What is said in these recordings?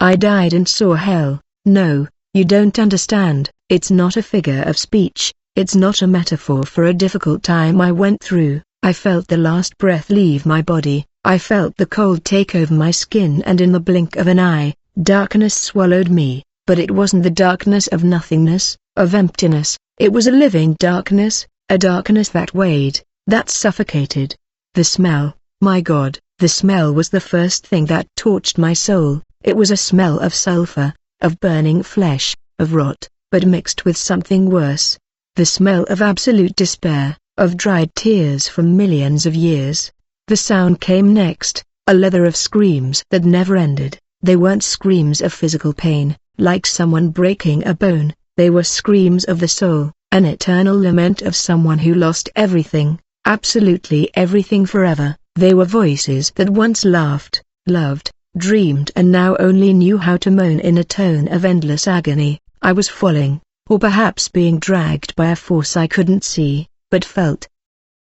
I died and saw hell. No, you don't understand. It's not a figure of speech. It's not a metaphor for a difficult time I went through. I felt the last breath leave my body. I felt the cold take over my skin, and in the blink of an eye, darkness swallowed me. But it wasn't the darkness of nothingness, of emptiness. It was a living darkness, a darkness that weighed, that suffocated. The smell, my God, the smell was the first thing that torched my soul. It was a smell of sulfur, of burning flesh, of rot, but mixed with something worse. The smell of absolute despair, of dried tears from millions of years. The sound came next, a leather of screams that never ended. They weren't screams of physical pain, like someone breaking a bone. They were screams of the soul, an eternal lament of someone who lost everything, absolutely everything forever. They were voices that once laughed, loved, dreamed, and now only knew how to moan in a tone of endless agony. I was falling, or perhaps being dragged by a force I couldn't see, but felt.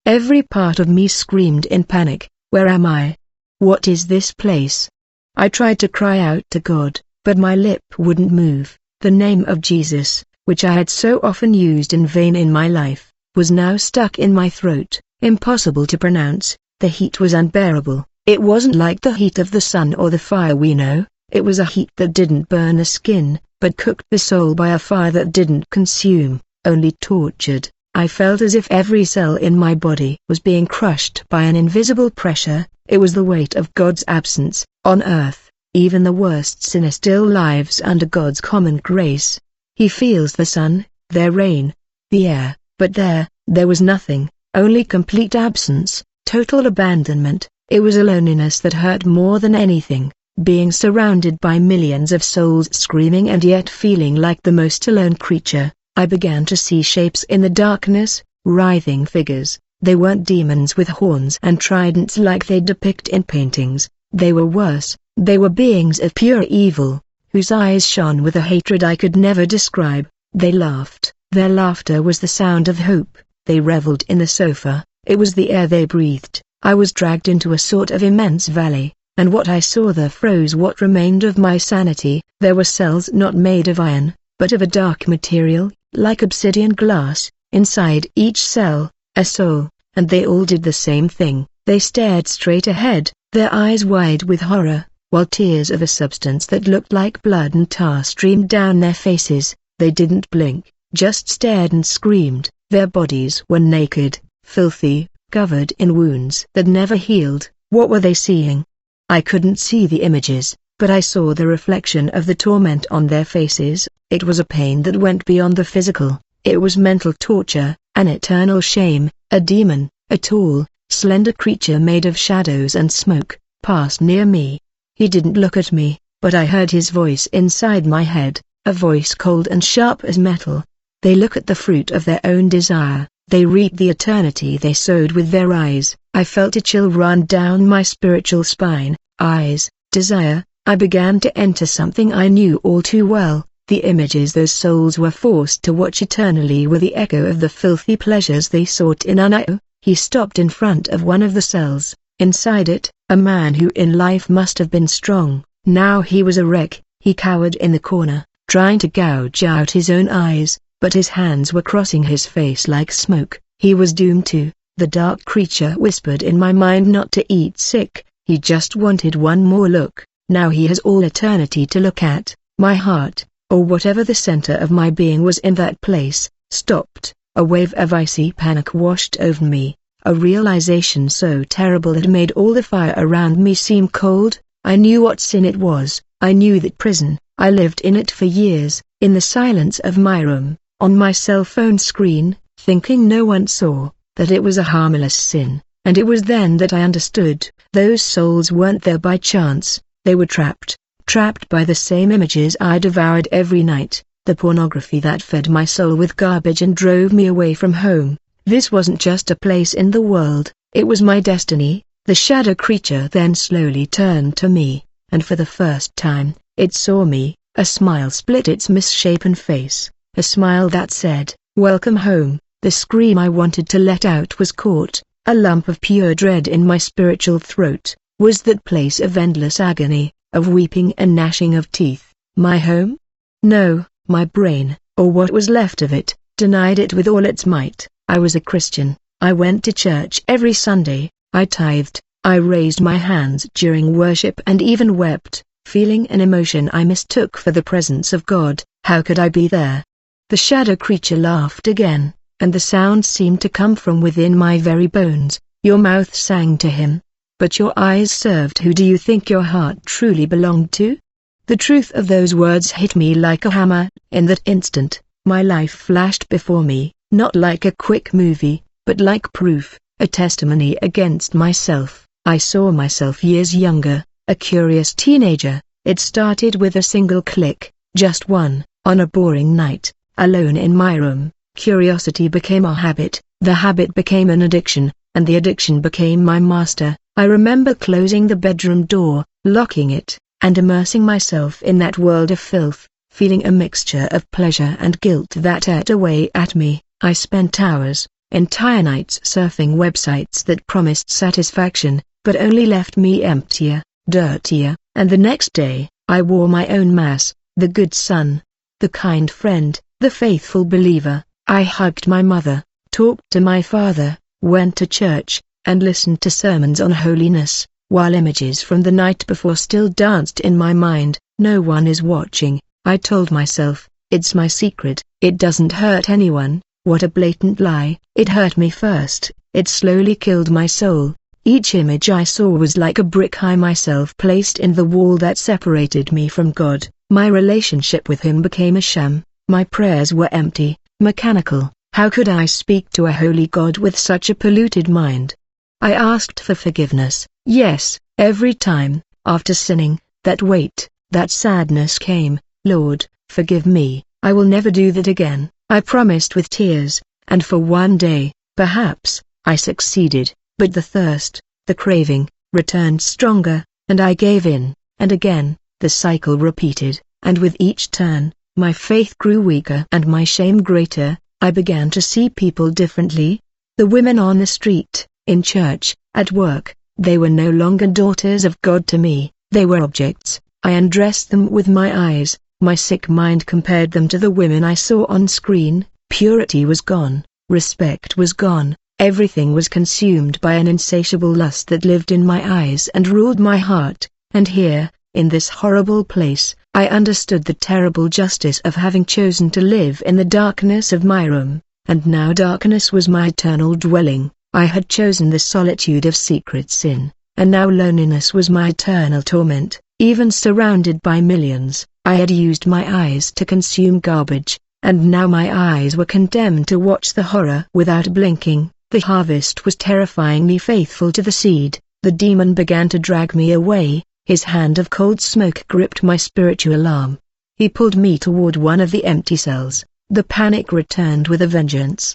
Every part of me screamed in panic, where am I? What is this place? I tried to cry out to God, but my lip wouldn't move. The name of Jesus, which I had so often used in vain in my life, was now stuck in my throat, impossible to pronounce. The heat was unbearable. It wasn't like the heat of the sun or the fire we know. It was a heat that didn't burn the skin, but cooked the soul by a fire that didn't consume, only tortured. I felt as if every cell in my body was being crushed by an invisible pressure. It was the weight of God's absence. On earth, even the worst sinner still lives under God's common grace. He feels the sun, their rain, the air, but there was nothing, only complete absence, total abandonment. It was a loneliness that hurt more than anything, being surrounded by millions of souls screaming and yet feeling like the most alone creature. I began to see shapes in the darkness, writhing figures. They weren't demons with horns and tridents like they depict in paintings. They were worse. They were beings of pure evil, whose eyes shone with a hatred I could never describe. They laughed. Their laughter was the sound of hope. They reveled in the sofa. It was the air they breathed. I was dragged into a sort of immense valley, and what I saw there froze what remained of my sanity. There were cells not made of iron, but of a dark material, like obsidian glass. Inside each cell, a soul, and they all did the same thing. They stared straight ahead, their eyes wide with horror, while tears of a substance that looked like blood and tar streamed down their faces. They didn't blink, just stared and screamed. Their bodies were naked, filthy, covered in wounds that never healed. What were they seeing? I couldn't see the images, but I saw the reflection of the torment on their faces. It was a pain that went beyond the physical. It was mental torture, an eternal shame. A demon, a tall, slender creature made of shadows and smoke, passed near me. He didn't look at me, but I heard his voice inside my head, a voice cold and sharp as metal. They look at the fruit of their own desire. They reap the eternity they sowed with their eyes. I felt a chill run down my spiritual spine. Eyes, desire. I began to enter something I knew all too well. The images those souls were forced to watch eternally were the echo of the filthy pleasures they sought in Unao. He stopped in front of one of the cells. Inside it, a man who in life must have been strong. Now he was a wreck. He cowered in the corner, trying to gouge out his own eyes, but his hands were crossing his face like smoke. He was doomed to. The dark creature whispered in my mind not to eat sick. He just wanted one more look. Now he has all eternity to look at. My heart, or whatever the center of my being was in that place, stopped. A wave of icy panic washed over me, a realization so terrible it made all the fire around me seem cold. I knew what sin it was. I knew that prison. I lived in it for years, in the silence of my room, on my cell phone screen, thinking no one saw, that it was a harmless sin. And it was then that I understood, those souls weren't there by chance. They were trapped by the same images I devoured every night, the pornography that fed my soul with garbage and drove me away from home. This wasn't just a place in the world, it was my destiny. The shadow creature then slowly turned to me, and for the first time, it saw me. A smile split its misshapen face, a smile that said, "Welcome home." The scream I wanted to let out was caught. A lump of pure dread in my spiritual throat. Was that place of endless agony, of weeping and gnashing of teeth. My home? No, my brain, or what was left of it, denied it with all its might. I was a Christian. I went to church every Sunday, I tithed, I raised my hands during worship and even wept, feeling an emotion I mistook for the presence of God. How could I be there? The shadow creature laughed again, and the sound seemed to come from within my very bones. Your mouth sang to him, but your eyes served. Who do you think your heart truly belonged to? The truth of those words hit me like a hammer. In that instant, my life flashed before me, not like a quick movie, but like proof, a testimony against myself. I saw myself years younger, a curious teenager. It started with a single click, just one, on a boring night, alone in my room. Curiosity became a habit, the habit became an addiction, and the addiction became my master. I remember closing the bedroom door, locking it, and immersing myself in that world of filth, feeling a mixture of pleasure and guilt that ate away at me. I spent hours, entire nights surfing websites that promised satisfaction, but only left me emptier, dirtier, and the next day, I wore my own mask, the good son, the kind friend, the faithful believer. I hugged my mother, talked to my father, went to church, and listened to sermons on holiness, while images from the night before still danced in my mind. No one is watching, I told myself. It's my secret. It doesn't hurt anyone. What a blatant lie. It hurt me first. It slowly killed my soul. Each image I saw was like a brick I myself placed in the wall that separated me from God. My relationship with Him became a sham. My prayers were empty, mechanical. How could I speak to a holy God with such a polluted mind? I asked for forgiveness. Yes, every time, after sinning, that weight, that sadness came. Lord, forgive me. I will never do that again, I promised with tears, and for one day, perhaps, I succeeded, but the thirst, the craving, returned stronger, and I gave in, and again, the cycle repeated, and with each turn, my faith grew weaker and my shame greater. I began to see people differently. The women on the street, in church, at work, they were no longer daughters of God to me, they were objects. I undressed them with my eyes. My sick mind compared them to the women I saw on screen. Purity was gone, respect was gone, everything was consumed by an insatiable lust that lived in my eyes and ruled my heart. And here, in this horrible place, I understood the terrible justice of having chosen to live in the darkness of my room, and now darkness was my eternal dwelling. I had chosen the solitude of secret sin, and now loneliness was my eternal torment. Even surrounded by millions, I had used my eyes to consume garbage, and now my eyes were condemned to watch the horror without blinking. The harvest was terrifyingly faithful to the seed. The demon began to drag me away. His hand of cold smoke gripped my spiritual arm. He pulled me toward one of the empty cells. The panic returned with a vengeance.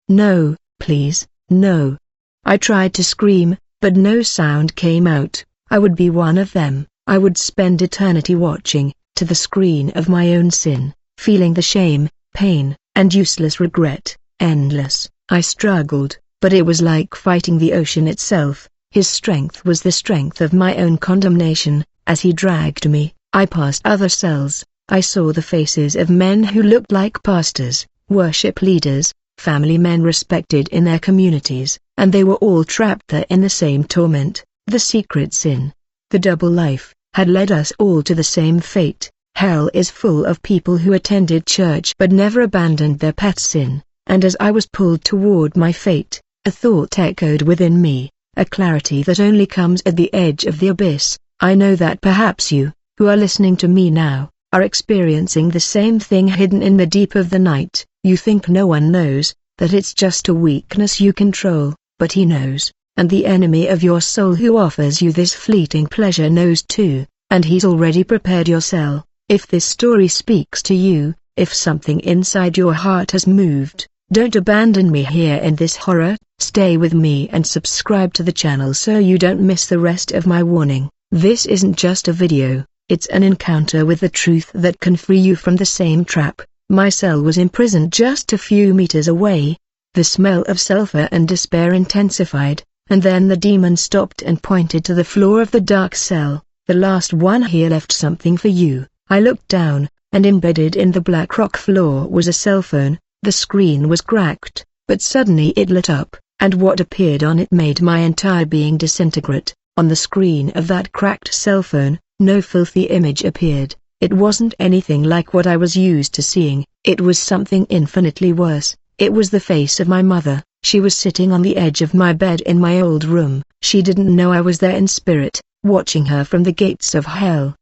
No, please, no. I tried to scream, but no sound came out. I would be one of them. I would spend eternity watching, to the screen of my own sin, feeling the shame, pain, and useless regret, endless. I struggled, but it was like fighting the ocean itself. His strength was the strength of my own condemnation. As he dragged me, I passed other cells. I saw the faces of men who looked like pastors, worship leaders, family men respected in their communities, and they were all trapped there in the same torment. The secret sin, the double life, had led us all to the same fate. Hell is full of people who attended church but never abandoned their pet sin, and as I was pulled toward my fate, a thought echoed within me. A clarity that only comes at the edge of the abyss. I know that perhaps you, who are listening to me now, are experiencing the same thing hidden in the deep of the night. You think no one knows, that it's just a weakness you control, but he knows, and the enemy of your soul who offers you this fleeting pleasure knows too, and he's already prepared your cell. If this story speaks to you, if something inside your heart has moved, don't abandon me here in this horror. Stay with me and subscribe to the channel so you don't miss the rest of my warning. This isn't just a video, it's an encounter with the truth that can free you from the same trap. My cell was imprisoned just a few meters away. The smell of sulfur and despair intensified, and then the demon stopped and pointed to the floor of the dark cell. The last one here left something for you." I looked down, and embedded in the black rock floor was a cell phone. The screen was cracked, but suddenly it lit up, and what appeared on it made my entire being disintegrate. On the screen of that cracked cell phone, no filthy image appeared. It wasn't anything like what I was used to seeing. It was something infinitely worse. It was the face of my mother. She was sitting on the edge of my bed in my old room. She didn't know I was there in spirit, watching her from the gates of hell.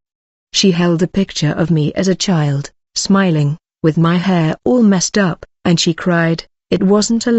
She held a picture of me as a child, smiling, with my hair all messed up, and she cried. It wasn't a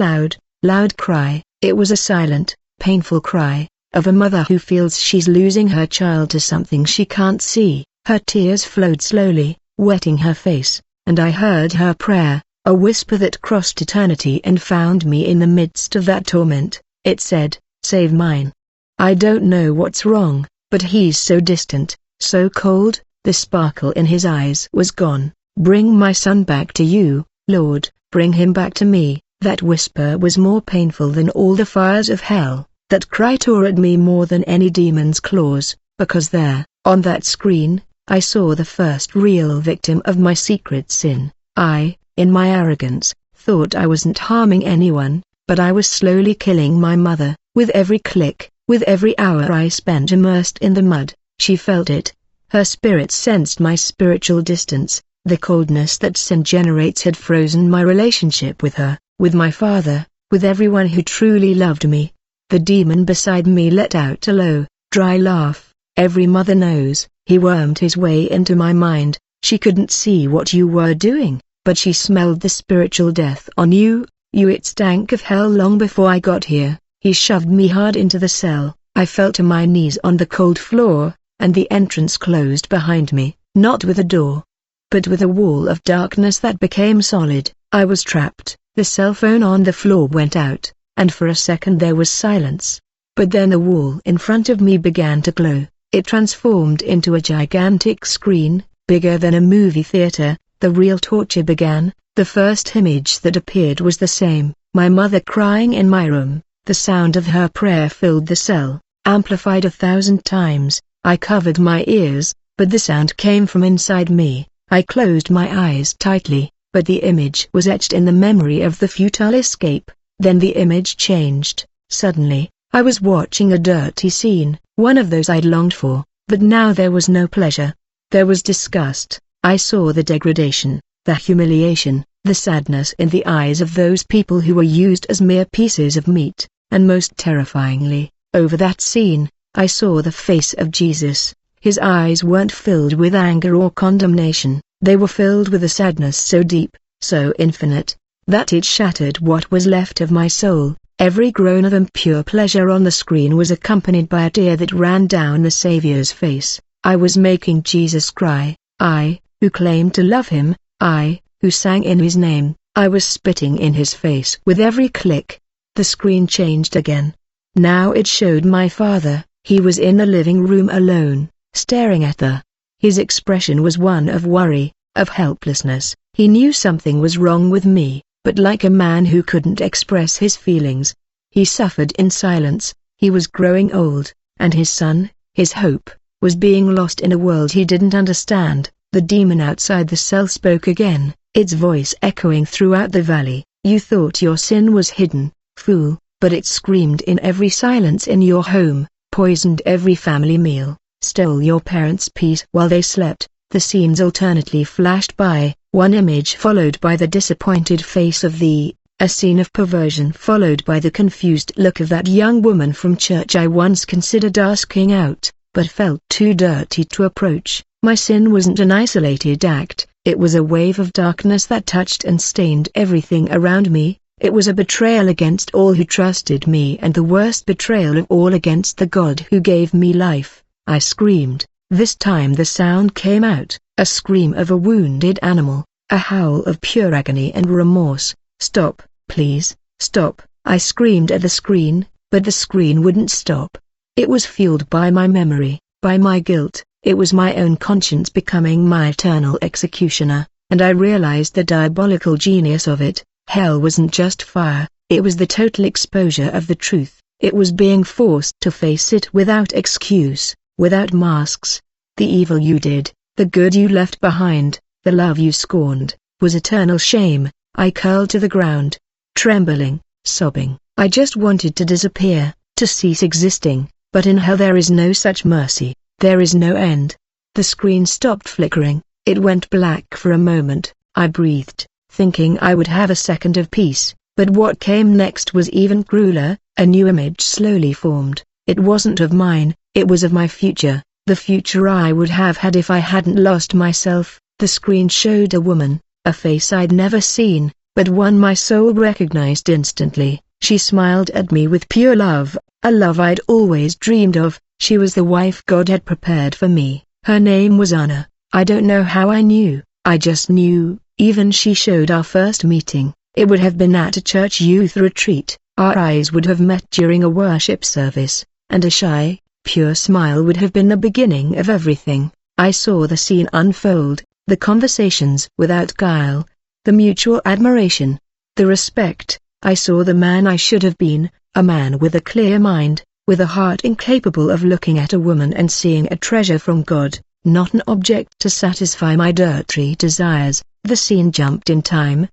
loud cry. It was a silent, painful cry, of a mother who feels she's losing her child to something she can't see. Her tears flowed slowly, wetting her face, and I heard her prayer, a whisper that crossed eternity and found me in the midst of that torment. It said, "Save mine. I don't know what's wrong, but he's so distant, so cold." The sparkle in his eyes was gone. "Bring my son back to you, Lord, bring him back to me." That whisper was more painful than all the fires of hell. That cry tore at me more than any demon's claws, because there, on that screen, I saw the first real victim of my secret sin. I, in my arrogance, thought I wasn't harming anyone, but I was slowly killing my mother. With every click, with every hour I spent immersed in the mud, she felt it. Her spirit sensed my spiritual distance. The coldness that sin generates had frozen my relationship with her, with my father, with everyone who truly loved me. The demon beside me let out a low, dry laugh. "Every mother knows." He wormed his way into my mind. "She couldn't see what you were doing, but she smelled the spiritual death on you. It stank of hell long before I got here." He shoved me hard into the cell. I fell to my knees on the cold floor, and the entrance closed behind me, not with a door, but with a wall of darkness that became solid. I was trapped. The cell phone on the floor went out, and for a second there was silence. But then the wall in front of me began to glow. It transformed into a gigantic screen, bigger than a movie theater. The real torture began. The first image that appeared was the same, my mother crying in my room. The sound of her prayer filled the cell, amplified 1,000 times. I covered my ears, but the sound came from inside me. I closed my eyes tightly, but the image was etched in the memory of the futile escape. Then the image changed. Suddenly, I was watching a dirty scene, one of those I'd longed for, but now there was no pleasure. There was disgust. I saw the degradation, the humiliation, the sadness in the eyes of those people who were used as mere pieces of meat, and most terrifyingly, over that scene, I saw the face of Jesus. His eyes weren't filled with anger or condemnation. They were filled with a sadness so deep, so infinite, that it shattered what was left of my soul. Every groan of impure pleasure on the screen was accompanied by a tear that ran down the Savior's face. I was making Jesus cry. I, who claimed to love him, I, who sang in his name, I was spitting in his face with every click. The screen changed again. Now it showed my father. He was in the living room alone, staring at her. His expression was one of worry, of helplessness. He knew something was wrong with me, but like a man who couldn't express his feelings, he suffered in silence. He was growing old, and his son, his hope, was being lost in a world he didn't understand. The demon outside the cell spoke again, its voice echoing throughout the valley. "You thought your sin was hidden, fool, but it screamed in every silence in your home, poisoned every family meal, stole your parents' peace while they slept." The scenes alternately flashed by, one image followed by the disappointed face of a scene of perversion followed by the confused look of that young woman from church I once considered asking out, but felt too dirty to approach. My sin wasn't an isolated act, it was a wave of darkness that touched and stained everything around me. It was a betrayal against all who trusted me, and the worst betrayal of all against the God who gave me life. I screamed. This time the sound came out, a scream of a wounded animal, a howl of pure agony and remorse. "Stop, please, stop," I screamed at the screen, but the screen wouldn't stop. It was fueled by my memory, by my guilt. It was my own conscience becoming my eternal executioner, and I realized the diabolical genius of it. Hell wasn't just fire, it was the total exposure of the truth. It was being forced to face it without excuse. without masks. The evil you did, the good you left behind, the love you scorned, was eternal shame. I curled to the ground, trembling, sobbing. I just wanted to disappear, to cease existing, but in hell there is no such mercy, there is no end. The screen stopped flickering, it went black for a moment. I breathed, thinking I would have a second of peace, but what came next was even crueler. A new image slowly formed. It wasn't of mine, it was of my future, the future I would have had if I hadn't lost myself. The screen showed a woman, a face I'd never seen, but one my soul recognized instantly. She smiled at me with pure love, a love I'd always dreamed of. She was the wife God had prepared for me. Her name was Anna. I don't know how I knew, I just knew. Even she showed our first meeting. It would have been at a church youth retreat. Our eyes would have met during a worship service, and a shy, pure smile would have been the beginning of everything. I saw the scene unfold, the conversations without guile, the mutual admiration, the respect. I saw the man I should have been, a man with a clear mind, with a heart incapable of looking at a woman and seeing a treasure from God, not an object to satisfy my dirty desires. The scene jumped in time.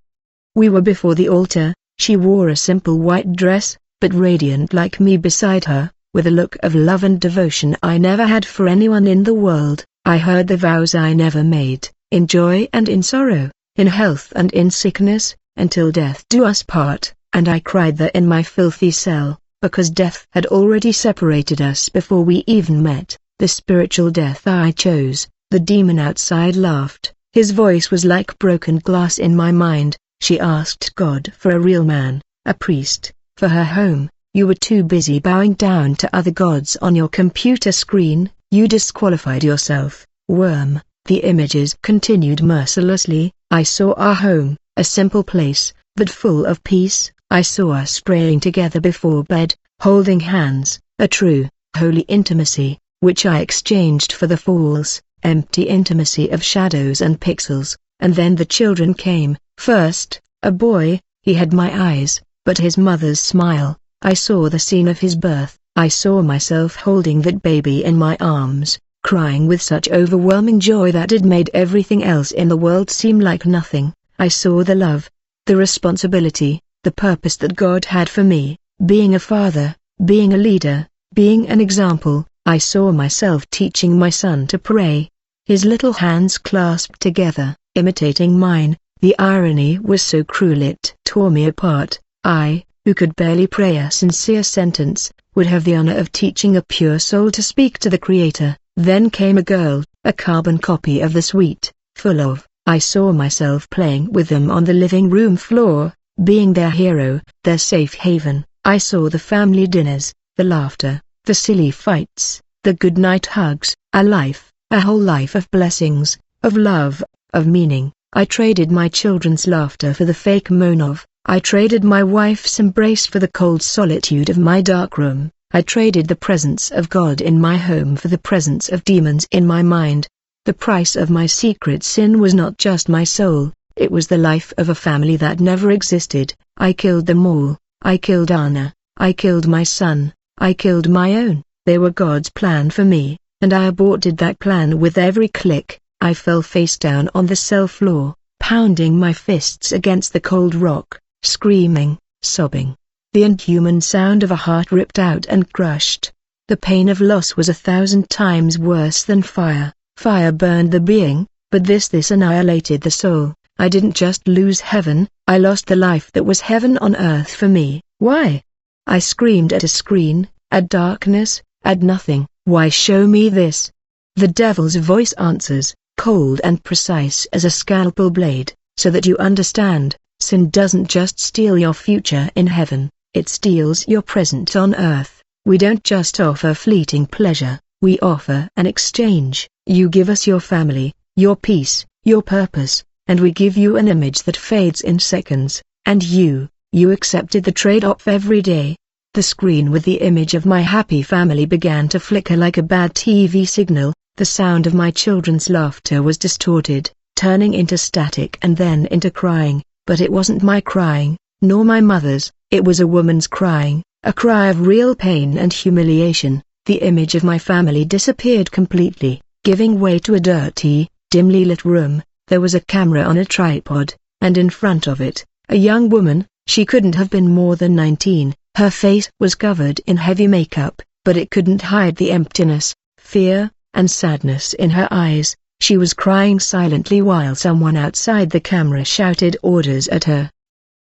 We were before the altar. She wore a simple white dress, but radiant like me beside her, with a look of love and devotion I never had for anyone in the world. I heard the vows I never made, in joy and in sorrow, in health and in sickness, until death do us part, and I cried there in my filthy cell, because death had already separated us before we even met, the spiritual death I chose. The demon outside laughed, his voice was like broken glass in my mind. She asked God for a real man, a priest, for her home. You were too busy bowing down to other gods on your computer screen. You disqualified yourself, worm. The images continued mercilessly. I saw our home, a simple place, but full of peace. I saw us praying together before bed, holding hands, a true, holy intimacy, which I exchanged for the false, empty intimacy of shadows and pixels. And then the children came. First, a boy. He had my eyes, but his mother's smile. I saw the scene of his birth. I saw myself holding that baby in my arms, crying with such overwhelming joy that it made everything else in the world seem like nothing. I saw the love, the responsibility, the purpose that God had for me, being a father, being a leader, being an example. I saw myself teaching my son to pray. His little hands clasped together, imitating mine. The irony was so cruel it tore me apart. I, who could barely pray a sincere sentence, would have the honor of teaching a pure soul to speak to the Creator. Then came a girl, a carbon copy of the sweet, full of. I saw myself playing with them on the living room floor, being their hero, their safe haven. I saw the family dinners, the laughter, the silly fights, the goodnight hugs, a life, a whole life of blessings, of love, of meaning. I traded my children's laughter for the fake moan of. I traded my wife's embrace for the cold solitude of my dark room. I traded the presence of God in my home for the presence of demons in my mind. The price of my secret sin was not just my soul, it was the life of a family that never existed. I killed them all. I killed Anna. I killed my son. I killed my own. They were God's plan for me, and I aborted that plan with every click. I fell face down on the cell floor, pounding my fists against the cold rock, screaming, sobbing. The inhuman sound of a heart ripped out and crushed. The pain of loss was 1,000 times worse than fire. Fire burned the being, but this annihilated the soul. I didn't just lose heaven, I lost the life that was heaven on earth for me. Why? I screamed at a screen, at darkness, at nothing. Why show me this? The devil's voice answers, cold and precise as a scalpel blade, so that you understand, sin doesn't just steal your future in heaven, it steals your present on earth. We don't just offer fleeting pleasure, we offer an exchange. You give us your family, your peace, your purpose, and we give you an image that fades in seconds, and you accepted the trade-off every day. The screen with the image of my happy family began to flicker like a bad TV signal. The sound of my children's laughter was distorted, turning into static and then into crying, but it wasn't my crying, nor my mother's, it was a woman's crying, a cry of real pain and humiliation. The image of my family disappeared completely, giving way to a dirty, dimly lit room. There was a camera on a tripod, and in front of it, a young woman. She couldn't have been more than 19. Her face was covered in heavy makeup, but it couldn't hide the emptiness, fear, and sadness in her eyes. She was crying silently while someone outside the camera shouted orders at her.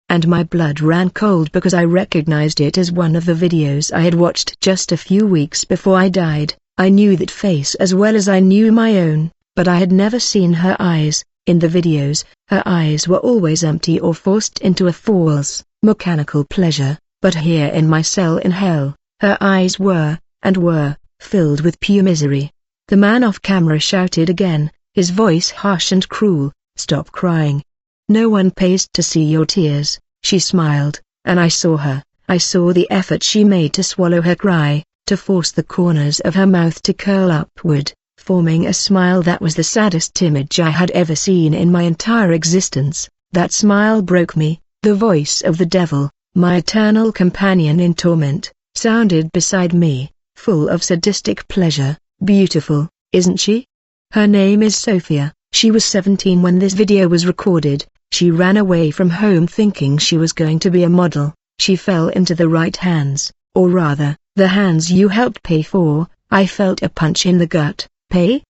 And my blood ran cold because I recognized it as one of the videos I had watched just a few weeks before I died. I knew that face as well as I knew my own, but I had never seen her eyes. In the videos, her eyes were always empty or forced into a false, mechanical pleasure, but here in my cell in hell, her eyes were filled with pure misery. The man off camera shouted again, his voice harsh and cruel, "Stop crying. No one pays to see your tears." She smiled, and I saw her. I saw the effort she made to swallow her cry, to force the corners of her mouth to curl upward, forming a smile that was the saddest image I had ever seen in my entire existence. That smile broke me. The voice of the devil, my eternal companion in torment, sounded beside me, full of sadistic pleasure. "Beautiful, isn't she? Her name is Sophia. She was 17 when this video was recorded. She ran away from home thinking she was going to be a model. She fell into the right hands, or rather, the hands you helped pay for." I felt a punch in the gut. Pay?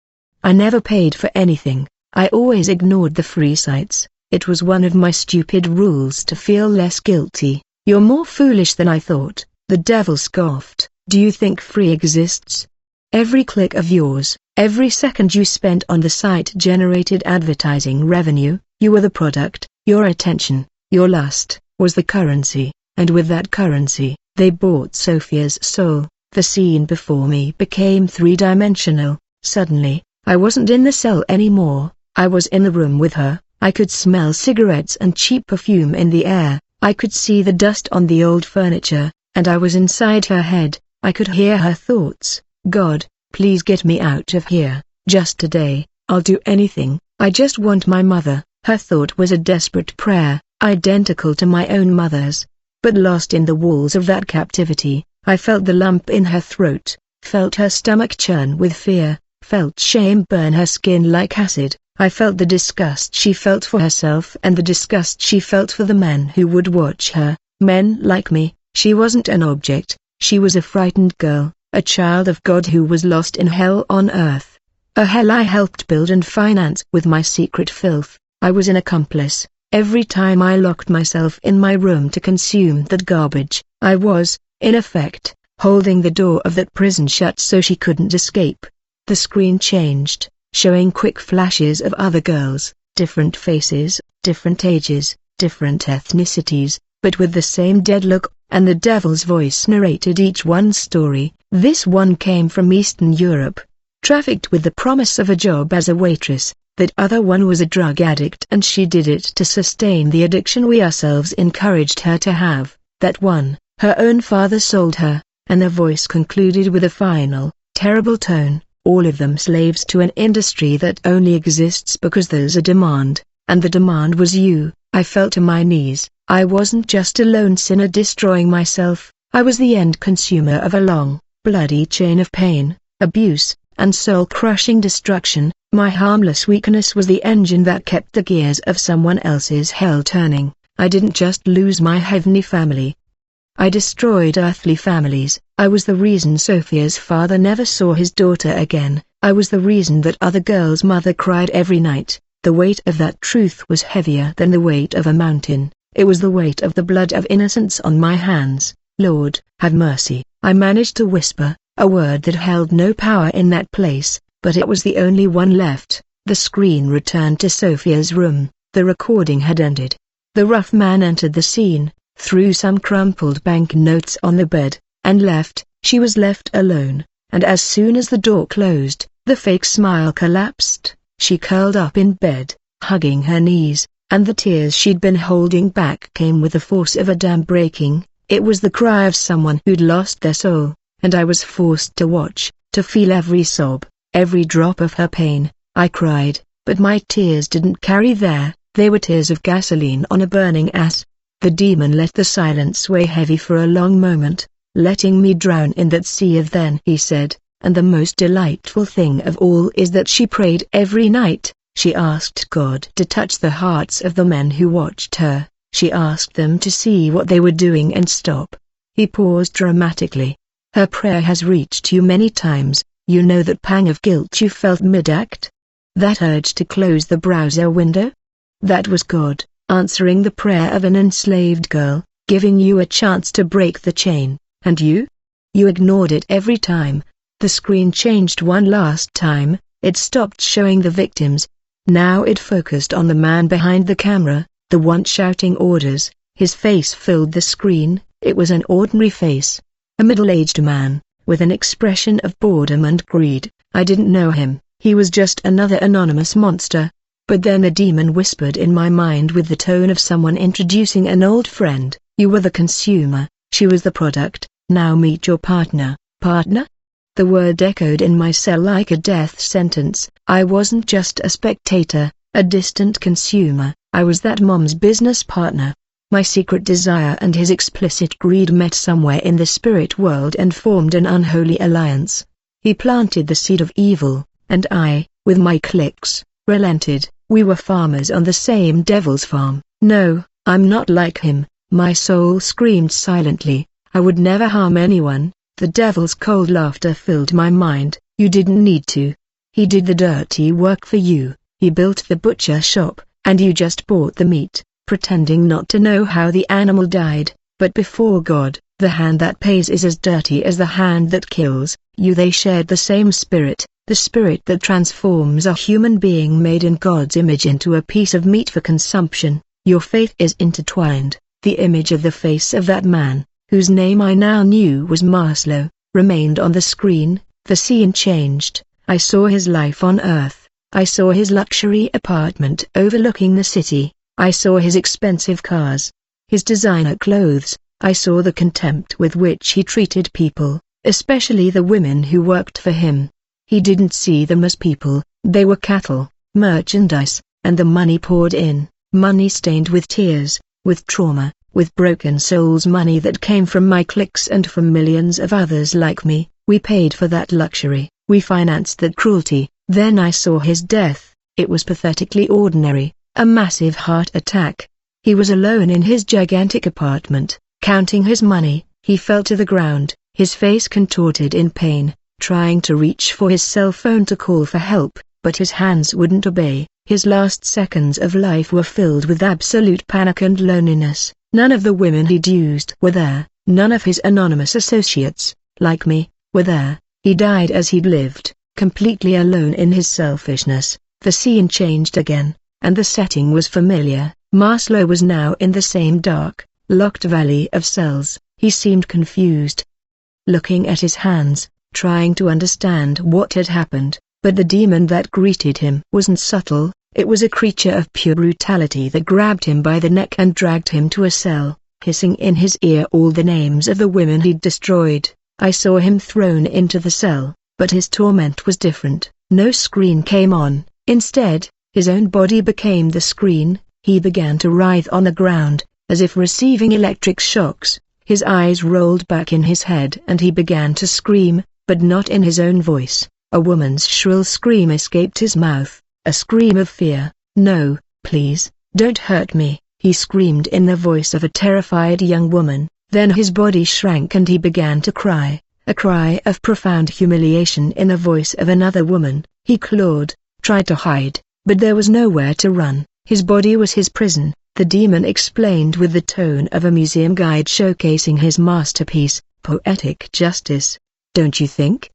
I never paid for anything. I always ignored the free sites. It was one of my stupid rules to feel less guilty. "You're more foolish than I thought," the devil scoffed. "Do you think free exists? Every click of yours, every second you spent on the site generated advertising revenue. You were the product. Your attention, your lust, was the currency, and with that currency, they bought Sophia's soul." The scene before me became three-dimensional. Suddenly, I wasn't in the cell anymore. I was in the room with her. I could smell cigarettes and cheap perfume in the air. I could see the dust on the old furniture, and I was inside her head. I could hear her thoughts. "God, please get me out of here. Just today, I'll do anything. I just want my mother." Her thought was a desperate prayer, identical to my own mother's. But lost in the walls of that captivity, I felt the lump in her throat, felt her stomach churn with fear, felt shame burn her skin like acid. I felt the disgust she felt for herself and the disgust she felt for the men who would watch her, men like me. She wasn't an object, she was a frightened girl, a child of God who was lost in hell on earth. A hell I helped build and finance with my secret filth. I was an accomplice. Every time I locked myself in my room to consume that garbage, I was, in effect, holding the door of that prison shut so she couldn't escape. The screen changed, showing quick flashes of other girls, different faces, different ages, different ethnicities, but with the same dead look, and the devil's voice narrated each one's story. This one came from Eastern Europe, trafficked with the promise of a job as a waitress. That other one was a drug addict and she did it to sustain the addiction we ourselves encouraged her to have. That one, her own father sold her, and the voice concluded with a final, terrible tone. All of them slaves to an industry that only exists because there's a demand, and the demand was you. I fell to my knees. I wasn't just a lone sinner destroying myself, I was the end consumer of a long, bloody chain of pain, abuse, and soul-crushing destruction. My harmless weakness was the engine that kept the gears of someone else's hell turning. I didn't just lose my heavenly family. I destroyed earthly families. I was the reason Sophia's father never saw his daughter again. I was the reason that other girl's mother cried every night. The weight of that truth was heavier than the weight of a mountain. It was the weight of the blood of innocents on my hands. "Lord, have mercy." I managed to whisper, a word that held no power in that place, but it was the only one left. The screen returned to Sophia's room. The recording had ended. The rough man entered the scene, threw some crumpled banknotes on the bed, and left. She was left alone, and as soon as the door closed, the fake smile collapsed. She curled up in bed, hugging her knees, and the tears she'd been holding back came with the force of a dam breaking. It was the cry of someone who'd lost their soul, and I was forced to watch, to feel every sob, every drop of her pain. I cried, but my tears didn't carry there, they were tears of gasoline on a burning ass. The demon let the silence weigh heavy for a long moment. letting me drown in that sea of then," he said. "And the most delightful thing of all is that she prayed every night. She asked God to touch the hearts of the men who watched her. She asked them to see what they were doing and stop." He paused dramatically. "Her prayer has reached you many times. You know that pang of guilt you felt mid-act? That urge to close the browser window? That was God, answering the prayer of an enslaved girl, giving you a chance to break the chain, and you ignored it every time. The screen changed one last time, it stopped showing the victims. Now it focused on the man behind the camera, the one shouting orders. His face filled the screen. It was an ordinary face. A middle-aged man, with an expression of boredom and greed. I didn't know him, he was just another anonymous monster. But then a demon whispered in my mind with the tone of someone introducing an old friend, "You were the consumer, she was the product, now meet your partner." Partner? The word echoed in my cell like a death sentence. I wasn't just a spectator, a distant consumer, I was that mom's business partner. My secret desire and his explicit greed met somewhere in the spirit world and formed an unholy alliance. He planted the seed of evil, and I, with my clicks, relented. We were farmers on the same devil's farm. "No, I'm not like him," my soul screamed silently. "I would never harm anyone." The devil's cold laughter filled my mind. "You didn't need to. He did the dirty work for you. He built the butcher shop, and you just bought the meat, pretending not to know how the animal died. But before God, the hand that pays is as dirty as the hand that kills. They shared the same spirit, the spirit that transforms a human being made in God's image into a piece of meat for consumption. Your faith is intertwined." The image of the face of that man, whose name I now knew was Maslow, remained on the screen. The scene changed. I saw his life on Earth. I saw his luxury apartment overlooking the city. I saw his expensive cars, his designer clothes. I saw the contempt with which he treated people, especially the women who worked for him. He didn't see them as people, they were cattle, merchandise, and the money poured in, money stained with tears, with trauma, with broken souls, money that came from my cliques and from millions of others like me. We paid for that luxury, we financed that cruelty. Then I saw his death. It was pathetically ordinary, a massive heart attack. He was alone in his gigantic apartment, counting his money. He fell to the ground, his face contorted in pain, trying to reach for his cell phone to call for help, but his hands wouldn't obey. His last seconds of life were filled with absolute panic and loneliness. None of the women he'd used were there, none of his anonymous associates, like me, were there. He died as he'd lived, completely alone in his selfishness. The scene changed again, and the setting was familiar. Maslow was now in the same dark, locked valley of cells. He seemed confused, looking at his hands, trying to understand what had happened, but the demon that greeted him wasn't subtle. It was a creature of pure brutality that grabbed him by the neck and dragged him to a cell, hissing in his ear all the names of the women he'd destroyed. I saw him thrown into the cell, but his torment was different. No screen came on. Instead, his own body became the screen. He began to writhe on the ground, as if receiving electric shocks. His eyes rolled back in his head and he began to scream, but not in his own voice. A woman's shrill scream escaped his mouth. A scream of fear. "No, please, don't hurt me," he screamed in the voice of a terrified young woman. Then his body shrank and he began to cry, a cry of profound humiliation in the voice of another woman. He clawed, tried to hide, but there was nowhere to run. His body was his prison, the demon explained with the tone of a museum guide showcasing his masterpiece, poetic justice. "Don't you think?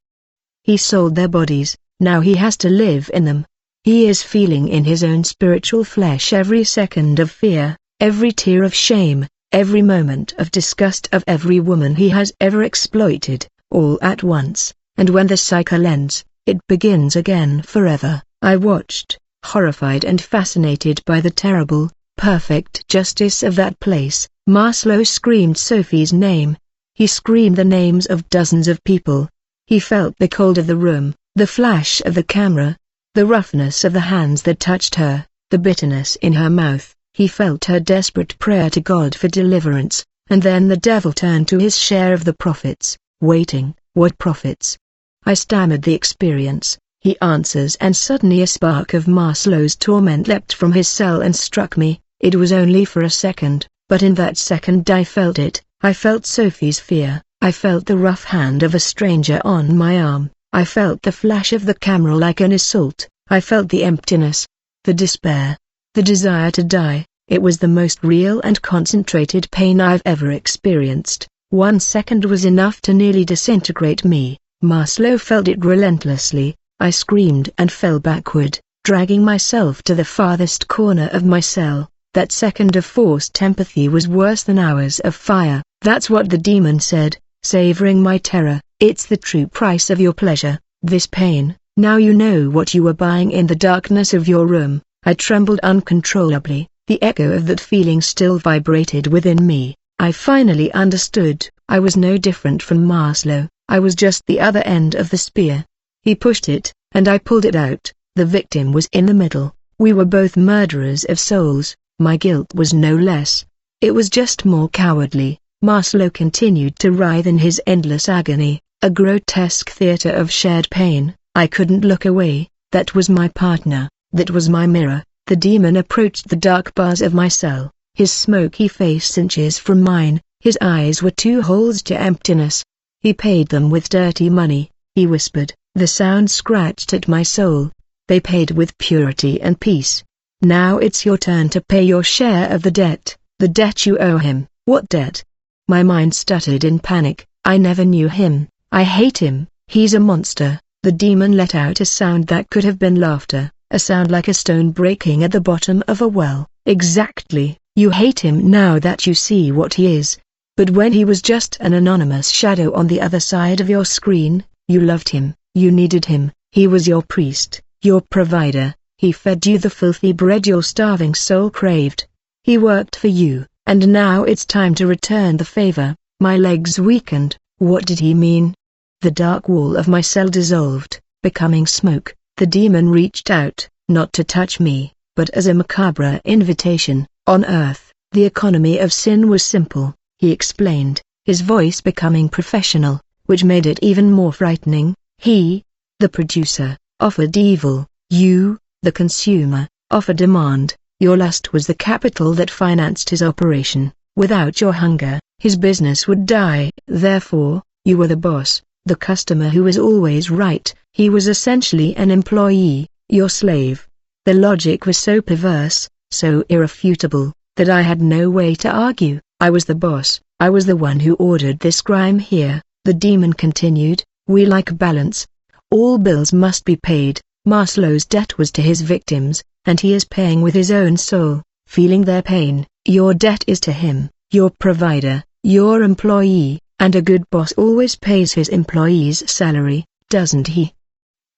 He sold their bodies, now he has to live in them. He is feeling in his own spiritual flesh every second of fear, every tear of shame, every moment of disgust of every woman he has ever exploited, all at once, and when the cycle ends, it begins again forever." I watched, horrified and fascinated by the terrible, perfect justice of that place. Maslow screamed Sophie's name. He screamed the names of dozens of people. He felt the cold of the room, the flash of the camera, the roughness of the hands that touched her, the bitterness in her mouth. He felt her desperate prayer to God for deliverance, and then the devil turned to his share of the profits, waiting. What profits? I stammered the experience. He answers, and suddenly a spark of Maslow's torment leapt from his cell and struck me. It was only for a second, but in that second I felt it. I felt Sophie's fear. I felt the rough hand of a stranger on my arm. I felt the flash of the camera like an assault. I felt the emptiness, the despair, the desire to die. It was the most real and concentrated pain I've ever experienced. 1 second was enough to nearly disintegrate me. Maslow felt it relentlessly. I screamed and fell backward, dragging myself to the farthest corner of my cell. That second of forced empathy was worse than hours of fire. That's what the demon said, savoring my terror. It's the true price of your pleasure, this pain. Now you know what you were buying in the darkness of your room. I trembled uncontrollably. The echo of that feeling still vibrated within me. I finally understood. I was no different from Maslow. I was just the other end of the spear. He pushed it, and I pulled it out. The victim was in the middle. We were both murderers of souls. My guilt was no less. It was just more cowardly. Maslow continued to writhe in his endless agony, a grotesque theater of shared pain. I couldn't look away. That was my partner. That was my mirror. The demon approached the dark bars of my cell, his smoky face inches from mine. His eyes were 2 holes to emptiness. He paid them with dirty money, he whispered. The sound scratched at my soul. They paid with purity and peace. Now it's your turn to pay your share of the debt you owe him. What debt? My mind stuttered in panic. I never knew him. I hate him. He's a monster. The demon let out a sound that could have been laughter, a sound like a stone breaking at the bottom of a well. Exactly. You hate him now that you see what he is. But when he was just an anonymous shadow on the other side of your screen, you loved him. You needed him. He was your priest, your provider. He fed you the filthy bread your starving soul craved. He worked for you, and now it's time to return the favor. My legs weakened. What did he mean? The dark wall of my cell dissolved, becoming smoke. The demon reached out, not to touch me, but as a macabre invitation. On earth, the economy of sin was simple, he explained, his voice becoming professional, which made it even more frightening. He, the producer, offered evil. You, the consumer, offered demand. Your lust was the capital that financed his operation. Without your hunger, his business would die. Therefore, you were the boss, the customer who was always right. He was essentially an employee, your slave. The logic was so perverse, so irrefutable, that I had no way to argue. I was the boss. I was the one who ordered this crime here. The demon continued. We like balance. All bills must be paid. Maslow's debt was to his victims, and he is paying with his own soul, feeling their pain. Your debt is to him, your provider, your employee, and a good boss always pays his employee's salary, doesn't he?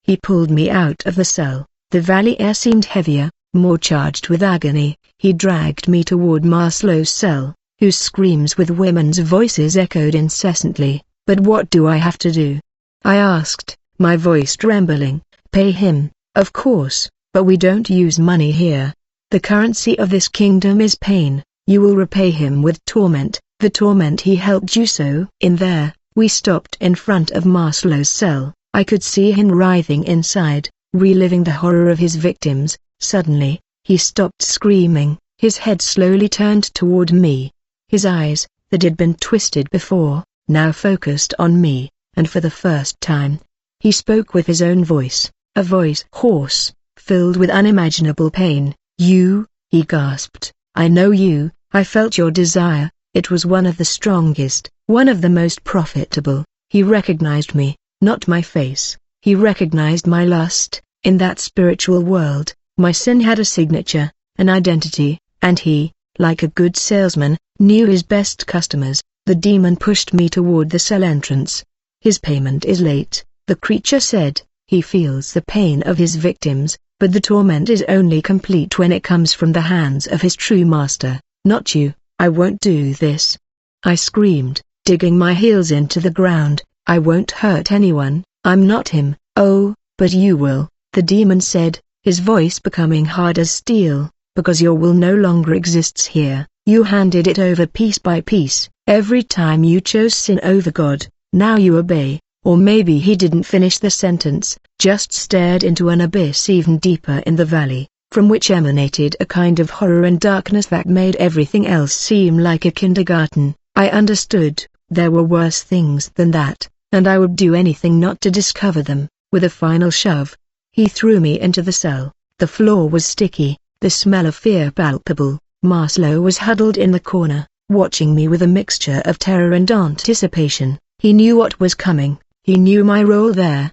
He pulled me out of the cell. The valley air seemed heavier, more charged with agony. He dragged me toward Maslow's cell, whose screams with women's voices echoed incessantly. But what do I have to do? I asked, my voice trembling. Pay him, of course, but we don't use money here. The currency of this kingdom is pain. You will repay him with torment, the torment he helped you sow. In there, we stopped in front of Maslow's cell. I could see him writhing inside, reliving the horror of his victims. Suddenly, he stopped screaming. His head slowly turned toward me. His eyes, that had been twisted before, now focused on me, and for the first time, he spoke with his own voice. A voice hoarse, filled with unimaginable pain. You, he gasped, I know you, I felt your desire, it was one of the strongest, one of the most profitable. He recognized me, not my face, he recognized my lust. In that spiritual world, my sin had a signature, an identity, and he, like a good salesman, knew his best customers. The demon pushed me toward the cell entrance. His payment is late, the creature said. He feels the pain of his victims, but the torment is only complete when it comes from the hands of his true master. Not you. I won't do this. I screamed, digging my heels into the ground. I won't hurt anyone. I'm not him. Oh, but you will, the demon said, his voice becoming hard as steel, because your will no longer exists here. You handed it over piece by piece. Every time you chose sin over God, now you obey." Or maybe he didn't finish the sentence, just stared into an abyss even deeper in the valley, from which emanated a kind of horror and darkness that made everything else seem like a kindergarten. I understood, there were worse things than that, and I would do anything not to discover them. With a final shove, he threw me into the cell. The floor was sticky, the smell of fear palpable. Maslow was huddled in the corner, watching me with a mixture of terror and anticipation. He knew what was coming. He knew my role there.